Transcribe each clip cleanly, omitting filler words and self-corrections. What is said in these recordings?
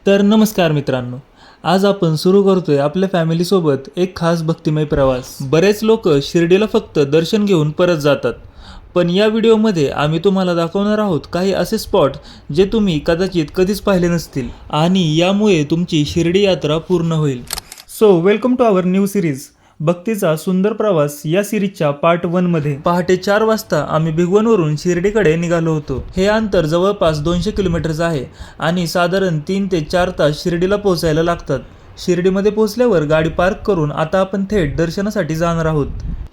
तर नमस्कार मित्रांनो, आज आपण सुरू करतोय आपल्या फॅमिलीसोबत एक खास भक्तिमय प्रवास. बरेच लोक शिर्डीला फक्त दर्शन घेऊन परत जातात, पण या व्हिडिओमध्ये आम्ही तुम्हाला दाखवणार आहोत काही असे स्पॉट जे तुम्ही कदाचित कधीच पाहिले नसतील आणि यामुळे तुमची शिर्डी यात्रा पूर्ण होईल. So welcome to our new series भक्तीचा सुंदर प्रवास. या सिरीजच्या पार्ट 1 मध्ये पहाटे 4 वाजता आम्ही भिगवणवरून शिर्डीकडे निघालो होतो. हे अंतर जवळपास 200 किलोमीटरचं आहे आणि साधारण 3 ते 4 तास शिर्डीला पोहोचायला लागतात. शिर्डीमध्ये पोहोचल्यावर गाडी पार्क करून आता आपण थेट दर्शनासाठी जाणार आहोत.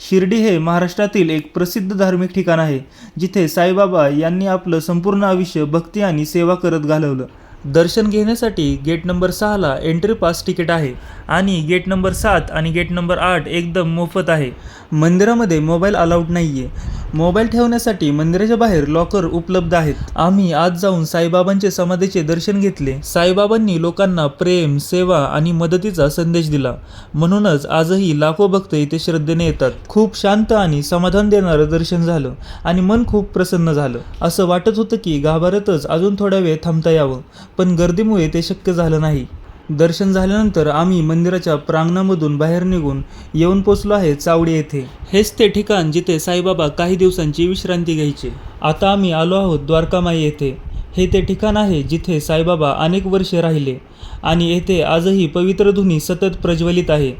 शिर्डी हे महाराष्ट्रातील एक प्रसिद्ध धार्मिक ठिकाण आहे, जिथे साईबाबा यांनी आपलं संपूर्ण आयुष्य भक्ती आणि सेवा करत घालवलं. दर्शन घेण्यासाठी गेट नंबर 6ला एंट्री पास तिकीट आहे आणि गेट नंबर 7 आणि गेट नंबर 8 एकदम मोफत आहे. मंदिरामध्ये मोबाईल अलाउड नाही आहे. मोबाईल ठेवण्यासाठी मंदिराच्या बाहेर लॉकर उपलब्ध आहेत. आम्ही आज जाऊन साईबाबांचे समाधीचे दर्शन घेतले. साईबाबांनी लोकांना प्रेम, सेवा आणि मदतीचा संदेश दिला, म्हणूनच आजही लाखो भक्त इथे श्रद्धेने येतात. खूप शांत आणि समाधान देणारं दर्शन झालं आणि मन खूप प्रसन्न झालं. असं वाटत होतं की गाभाऱ्यातच अजून थोडा वेळ थांबता यावं, पण गर्दीमुळे ते शक्य झालं नाही. दर्शन झाल्यानंतर आम्ही मंदिराच्या प्रांगणामधून बाहेर निघून येऊन पोचलो आहे चावडी येथे. हेच ते ठिकाण जिथे साईबाबा काही दिवसांची विश्रांती घ्यायचे. आता आम्ही आलो आहोत द्वारकामाई येथे. हे ते ठिकाण आहे जिथे साईबाबा अनेक वर्षे राहिले आणि येथे आजही पवित्र धुनी सतत प्रज्वलित आहे.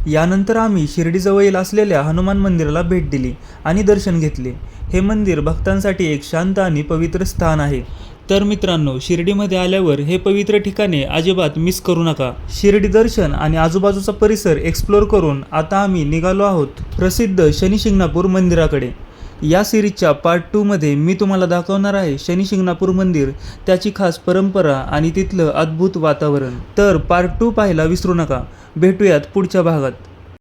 यानंतर आम्ही शिर्डीजवळील असलेल्या हनुमान मंदिराला भेट दिली आणि दर्शन घेतले. हे मंदिर भक्तांसाठी एक शांत आणि पवित्र स्थान आहे. तर मित्रांनो, शिर्डीमध्ये आल्यावर हे पवित्र ठिकाणे अजिबात मिस करू नका. शिर्डी दर्शन आणि आजूबाजूचा परिसर एक्सप्लोर करून आता आम्ही निघालो आहोत प्रसिद्ध शनी शिंगणापूर मंदिराकडे. या सिरीजच्या पार्ट 2 मध्ये मी तुम्हाला दाखवणार आहे शनी शिंगणापूर मंदिर, त्याची खास परंपरा आणि तिथलं अद्भुत वातावरण. तर पार्ट 2 पाहायला विसरू नका. भेटूयात पुढच्या भागात.